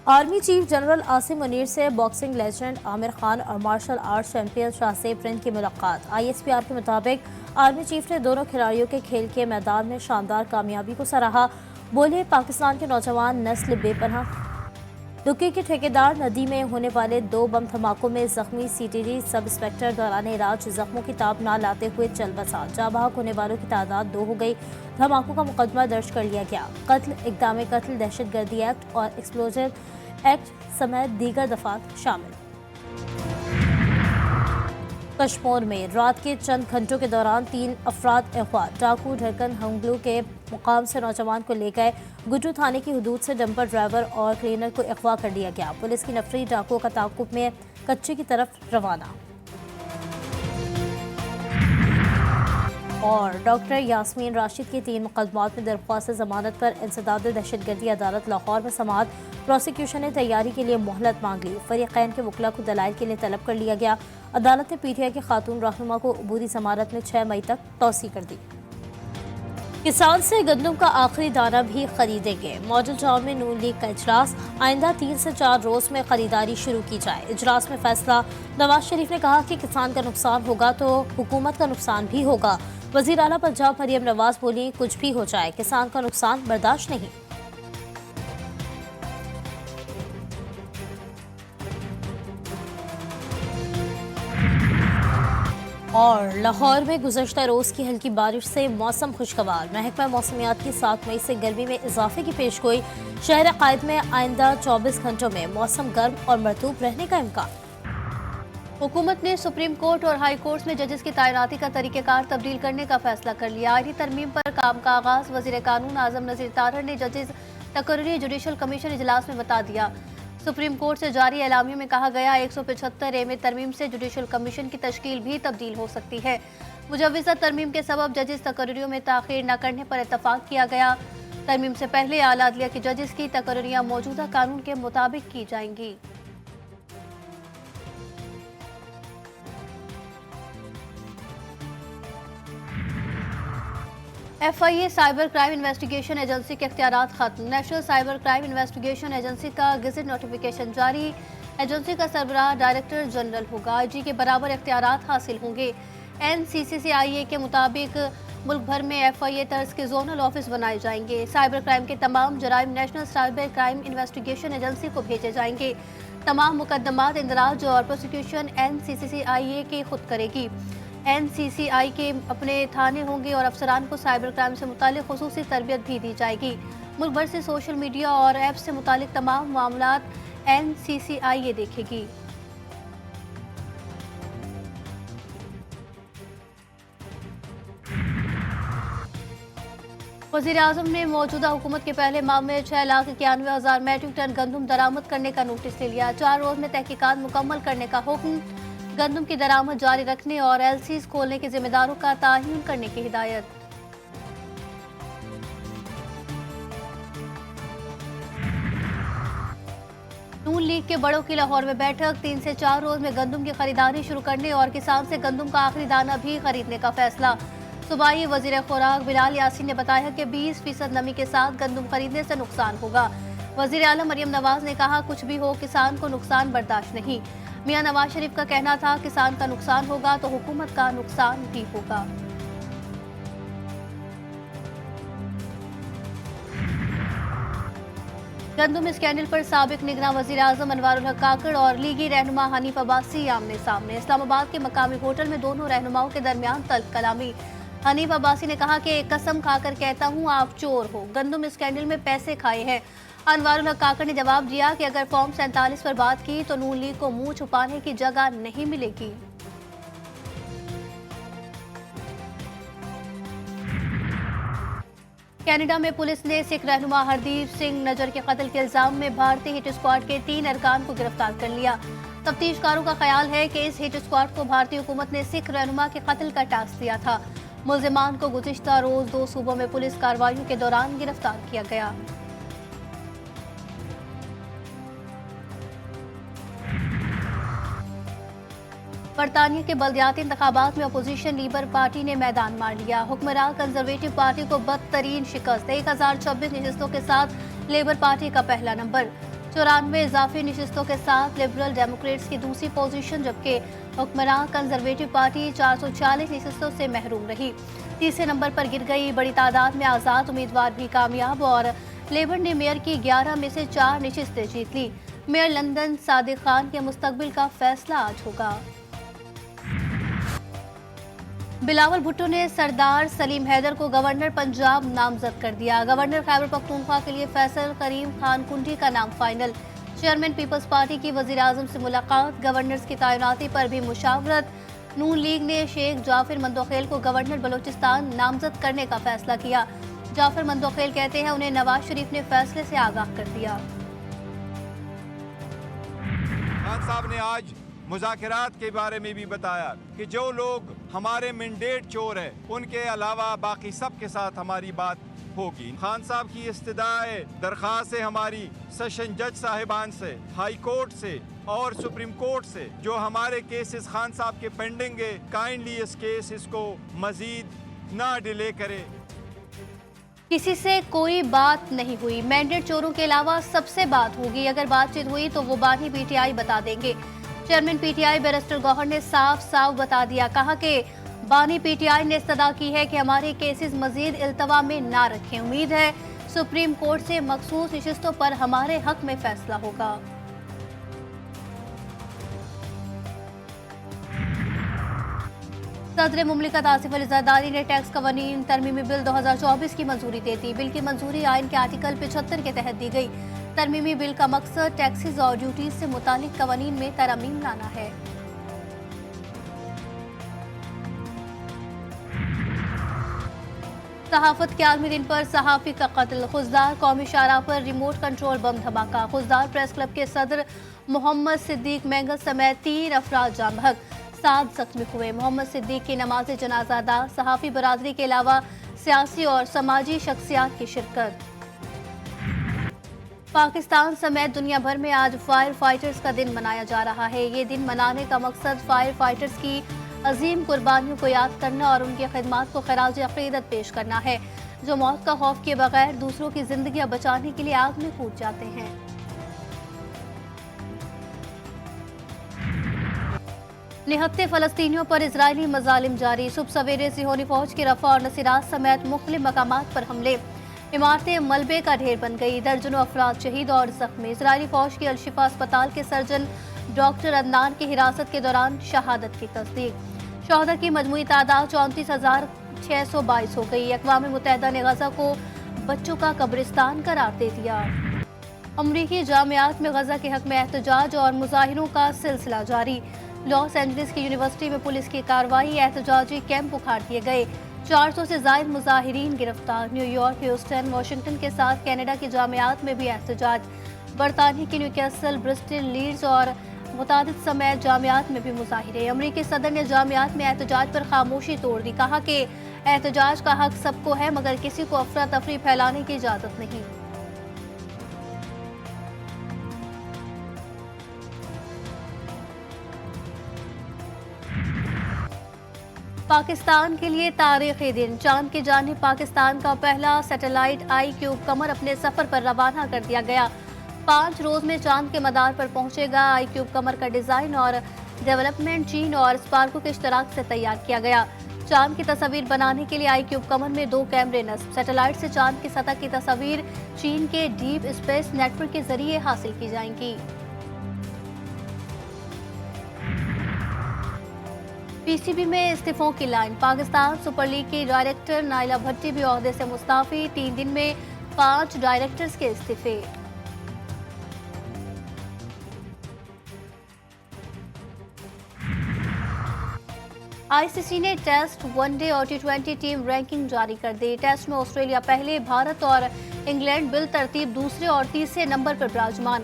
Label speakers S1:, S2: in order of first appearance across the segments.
S1: Army chief general Asim Munir से boxing legend Aamir Khan और martial arts champion शाहसेब print की मुलाकात। आईएसपीआर के मुताबिक आर्मी चीफ ने दोनों खिलाड़ियों के खेल के मैदान में शानदार कामयाबी को सराहा। बोले, पाकिस्तान के नौजवान नस्ल बेपनाह। दुक्की के ठेकेदार नदी में होने वाले 2 बम धमाकों में जख्मी सीटीडी सब इंस्पेक्टर दौरान इलाज जख्मों की ताब न लाते हुए चल बसा। जाबाक होने वालों की तादाद 2 हो गई। धमाकों का मुकदमा दर्ज कर लिया गया। कत्ल, इक़दाम कत्ल, दहशतगर्दी एक्ट और एक्सप्लोजन एक्ट समेत दीगर दफात शामिल। कश्मीर में रात के चंद घंटों के दौरान 3 अफराद अगवा। डाकू ढरकन हंगलू के मुकाम से नौजवान को ले गए। गुड्डू थाने की हदूद से डंपर ड्राइवर और क्लीनर को अगवा कर लिया गया। पुलिस की नफरी डाकुओं का ताकुब में कच्चे की तरफ रवाना। और डॉक्टर यास्मीन राशिद की 3 मुकदमात में दरख्वास्त जमानत पर इंसदाद दहशतगर्दी अदालत लाहौर में समाअत। प्रोसिक्यूशन ने तैयारी के लिए मोहलत मांग ली। फरीकैन के वकला को दलाइल के लिए तलब कर लिया गया। अदालत ने पीटीआई के खातून रहनुमा को अबूरी जमानत में 6 मई तक तौसी कर दी। किसान से गंदम का आखिरी दाना भी खरीदेंगे। मॉडल टाउन में नून लीग का इजलास। आइंदा 3 से 4 रोज में खरीदारी शुरू की जाए। इजलास में फैसला। नवाज शरीफ ने कहा कि किसान का नुकसान होगा तो हुकूमत का नुकसान भी होगा। वजीर आला पंजाब मरियम नवाज बोली, कुछ भी हो जाए किसान का नुकसान बर्दाश्त नहीं। और लाहौर में गुज़श्ता रोज़ की हल्की बारिश से मौसम खुशगवार। महकमा मौसमियात की 7 मई से गर्मी में इजाफे की पेशगोई। शहर कायद में आइंदा 24 घंटों में मौसम गर्म और मरतूब रहने का इम्कान।
S2: हुकूमत ने सुप्रीम कोर्ट और हाई कोर्ट में जजेस की तैनाती का तरीक़ेकार तब्दील करने का फैसला कर लिया। आईनी तरमीम पर काम का आगाज वज़ीर कानून आज़म नज़ीर तारड़ ने जजेस तकर्री जुडिशल कमीशन इजलास में बता दिया। सुप्रीम कोर्ट से जारी एलामिया में कहा गया 175A में तरमीम से जुडिशल कमीशन की तश्कील भी तब्दील हो सकती है। मुजव्वज़ा तरमीम के सबब जजेस तकर्रियों में ताख़ीर न करने पर इत्तफाक किया गया। तरमीम से पहले आला अदलिया की जजेस की तकर्रियाँ मौजूदा कानून के मुताबिक की जाएंगी। FIA cyber crime investigation agency के इख्तियारात खत्म। National cyber crime investigation agency का गेजेट नोटिफिकेशन जारी। एजेंसी का सरबराह डायरेक्टर जनरल होगा। IG के बराबर इख्तियारात हासिल होंगे। NCCIA के मुताबिक मुल्क भर में FIA तर्ज के जोनल ऑफिस बनाए जाएंगे। साइबर क्राइम के तमाम जराइम national cyber crime investigation agency को भेजे जाएंगे। तमाम मुकदमात इंदराज और प्रोसिक्यूशन NCCIA की खुद करेगी। NCCI के अपने थाने होंगे और अफसरान को साइबर क्राइम से मुतालिक खुसूसी तरबियत भी दी जाएगी। मुल्क भर से सोशल मीडिया और ऐप से मुतालिक तमाम मामलात NCCI देखेगी। वज़ीर आज़म ने मौजूदा हुकूमत के पहले माह में 6,91,000 मैट्रिक टन गंदम दरामद करने का नोटिस ले लिया। 4 रोज में तहकीकात मुकम्मल करने का हुक्म। गंदम की दरामद जारी रखने और LCs खोलने के जिम्मेदारों का तायीन करने की हिदायत। नून लीग के बड़ों की लाहौर में बैठक। 3 से 4 रोज में गंदम की खरीदारी शुरू करने और किसान से गंदम का आखिरी दाना भी खरीदने का फैसला। सूबाई वजीर खुराक बिलाल यासीन ने बताया कि 20% नमी के साथ गंदम खरीदने से नुकसान होगा। वजीर आला मरियम नवाज ने कहा, कुछ भी हो किसान को नुकसान बर्दाश्त नहीं। मियां नवाज शरीफ का कहना था, किसान का नुकसान होगा तो हुकूमत का नुकसान भी होगा। गंदम स्कैंडल पर साबिक निगरान वजीर आजम अनवारुल हक काकड़ और लीगी रहनुमा हनीफ अब्बासी आमने सामने। इस्लामाबाद के मकामी होटल में दोनों रहनुमाओं के दरमियान तल्ख कलामी। हनीफ अब्बासी ने कहा कि कसम खाकर कहता हूं आप चोर हो, गंदम स्कैंडल में पैसे खाए हैं। अनवारुल हक काकड़ ने जवाब दिया कि अगर फॉर्म 47 पर बात की तो नून लीग को मुंह छुपाने की जगह नहीं मिलेगी। कनाडा में पुलिस ने सिख रहनुमा हरदीप सिंह नजर के कत्ल के इल्जाम में भारतीय हिट स्क्वाड के 3 अरकान को गिरफ्तार कर लिया। तफ्तीशकारों का ख्याल है कि इस हिट स्क्वाड को भारतीय हुकूमत ने सिख रहनुमा के कत्ल का टास्क दिया था। मुल्जिमान को गुज़िश्ता रोज 2 सूबों में पुलिस कार्रवाइयों के दौरान गिरफ्तार किया गया। बरतानिया के बल्दियाती इंतखाबात में अपोजिशन लीबर पार्टी ने मैदान मार लिया। हुक्मरान कंजर्वेटिव पार्टी को बदतरीन शिकस्त। 1026 नशिस्तों के साथ लेबर पार्टी का पहला नंबर। 94 इजाफी नशिस्तों के साथ लिबरल डेमोक्रेट्स की दूसरी पोजीशन, जबकि हुक्मरान कंजर्वेटिव पार्टी 440 नशिस्तों से महरूम रही। तीसरे नंबर पर गिर गई। बड़ी तादाद में आज़ाद उम्मीदवार भी कामयाब और लेबर ने मेयर की 11 में से 4 नशिस्तें जीत ली। मेयर लंदन सादिक खान के मुस्तकबिल का फैसला आज होगा। बिलावल भुट्टो ने सरदार सलीम हैदर को गवर्नर पंजाब नामजद कर दिया। गवर्नर खैबर पख्तूनख्वा के लिए फैसल करीम खान कुंडी का नाम फाइनल। चेयरमैन पीपल्स पार्टी की वजीर आजम से मुलाकात। गवर्नर्स की तैनाती पर भी मुशावरत। नून लीग ने शेख जाफिर मंदोखेल को गवर्नर बलोचिस्तान नामजद करने का फैसला किया। जाफिर मंदोखेल कहते हैं उन्हें नवाज शरीफ ने फैसले से आगाह कर दिया।
S3: खान साहब ने आज मुज़ाकरात के बारे में भी बताया कि जो लोग हमारे मैंडेट चोर है उनके अलावा बाकी सब के साथ हमारी बात होगी। खान साहब की इस्तदाए दरख्वास्त है हमारी सेशन जज साहिबान से, हाई कोर्ट से और सुप्रीम कोर्ट से, जो हमारे केसेस खान साहब के पेंडिंग है, काइंडली इस केस को मजीद ना डिले करे।
S2: किसी से कोई बात नहीं हुई। मैंडेट चोरों के अलावा सबसे बात होगी। अगर बातचीत हुई तो वो बानी पीटीआई बता देंगे। चेयरमैन पीटीआई बैरिस्टर गौहर ने साफ साफ बता दिया। कहा कि बानी पीटीआई ने इस्तदा की है कि हमारे केसेस मजीद इल्तवा में ना रखें। उम्मीद है सुप्रीम कोर्ट से मखसूस नशिस्तों पर हमारे हक में फैसला होगा। सदर मुमलिकत आसिफ अली जरदारी ने टैक्स कवानीन तरमीमी बिल 2024 की मंजूरी दे दी। बिल की मंजूरी आइन के आर्टिकल 75 के तहत दी गई। तरमीमी बिल का मकसद टैक्सेस और ड्यूटीज से मुतालिक कवानीन में तरमीम लाना है। सहाफत के आलमी दिन पर सहाफी का कत्ल। खुजदार कौमी शाहराह पर रिमोट कंट्रोल बम धमाका। खुजदार प्रेस क्लब के सदर मोहम्मद सिद्दीक मैंगल समेत 3 अफराद जान बहक, 7 जख्मी हुए। मोहम्मद सिद्दीक की नमाज जनाजा अदा। सहाफी बरादरी के अलावा सियासी और समाजी शख्सियात की शिरकत। पाकिस्तान समेत दुनिया भर में आज फायर फाइटर्स का दिन मनाया जा रहा है। ये दिन मनाने का मकसद फायर फाइटर्स की अजीम कुर्बानियों को याद करना और उनकी खिदमत को खराज अकीदत पेश करना है, जो मौत का खौफ किए बगैर दूसरों की जिंदगियां बचाने के लिए आग में कूद जाते हैं। निहत्ते फलस्तीनियों पर इजरायली मजालिम जारी। सुबह सवेरे सिहोनी फौज की रफा और नसीरात समेत मुख्तलिफ मकामात पर हमले। इमारतें मलबे का ढेर बन गई। दर्जनों अफराद शहीद और जख्मी। इजरायली फौज की अलशिफा अस्पताल के सर्जन डॉक्टर अदनान की हिरासत के दौरान शहादत की तस्दीक। शहदा की मजमूई तादाद 34,622 हो गई। अक़वाम मुत्तहिदा ने गजा को बच्चों का कब्रिस्तान करार दे दिया। अमरीकी जामियात में गजा के हक में एहतजाज और मुजाहिरों का सिलसिला जारी। लॉस एंजलिस की यूनिवर्सिटी में पुलिस की कार्रवाई। एहतजाजी कैंप उखाड़ दिए गए। 400 से ज़ायद मुजाहिरीन गिरफ्तार। न्यूयॉर्क, ह्यूस्टन, वाशिंगटन के साथ कनाडा की जामियात में भी एहतजाज। बरतानिया की न्यूकैसल, ब्रिस्टल, लीड्स और मुतादिद समेत जामियात में भी मुजाहिरे। अमरीकी सदर ने जामियात में एहतजाज पर खामोशी तोड़ दी। कहा कि एहतजाज का हक सबको है, मगर किसी को अफरा तफरी फैलाने की इजाज़त नहीं। पाकिस्तान के लिए तारीखी दिन। चांद की जानिब पाकिस्तान का पहला सैटेलाइट iCube कमर अपने सफर पर रवाना कर दिया गया। 5 रोज में चांद के मदार पर पहुंचेगा। iCube कमर का डिजाइन और डेवलपमेंट चीन और स्पार्को के इश्तराक से तैयार किया गया। चांद की तस्वीर बनाने के लिए iCube कमर में 2 कैमरे नस्ब। सैटेलाइट से चांद की सतह की तस्वीर चीन के डीप स्पेस नेटवर्क के जरिए हासिल की जाएंगी। पीसीबी में इस्तीफों की लाइन। पाकिस्तान सुपर लीग की डायरेक्टर नाइला भट्टी भी ओहदे से मुस्ताफी। 3 दिन में 5 डायरेक्टर्स के इस्तीफे। आईसीसी ने टेस्ट, वनडे और T20 टीम रैंकिंग जारी कर दी। टेस्ट में ऑस्ट्रेलिया पहले, भारत और इंग्लैंड बिल तरतीब दूसरे और तीसरे नंबर पर विराजमान।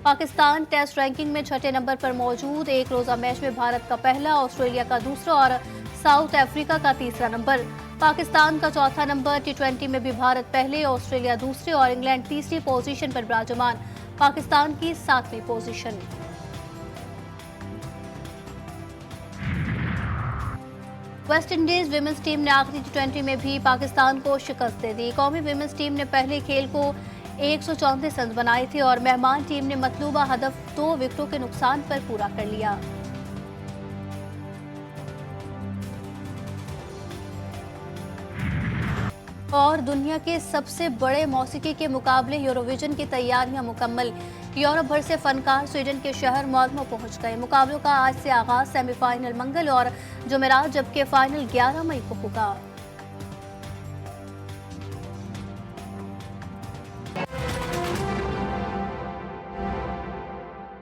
S2: पाकिस्तान टेस्ट रैंकिंग में 6ठे नंबर पर मौजूद। एक रोजा मैच में भारत का पहला, ऑस्ट्रेलिया का दूसरा और साउथ अफ्रीका का तीसरा नंबर। पाकिस्तान का चौथा नंबर। T20 में भी भारत पहले, ऑस्ट्रेलिया दूसरे और इंग्लैंड तीसरी पोजीशन पर विराजमान। पाकिस्तान की 7वीं position. West Indies women's team ने आखिरी T20 में भी पाकिस्तान को शिकस्त दे दी। कौमी विमेंस टीम ने पहले खेल को 134 रन बनाए थे और मेहमान टीम ने मतलूबा हदफ 2 विकेटों के नुकसान पर पूरा कर लिया। और दुनिया के सबसे बड़े मौसीकी के मुकाबले यूरोविजन की तैयारियां मुकम्मल। यूरोप भर से फनकार स्वीडन के शहर माल्मो पहुंच गए। मुकाबलों का आज से आगाज, सेमीफाइनल मंगल और जुमेरात, जबकि फाइनल 11 मई को होगा।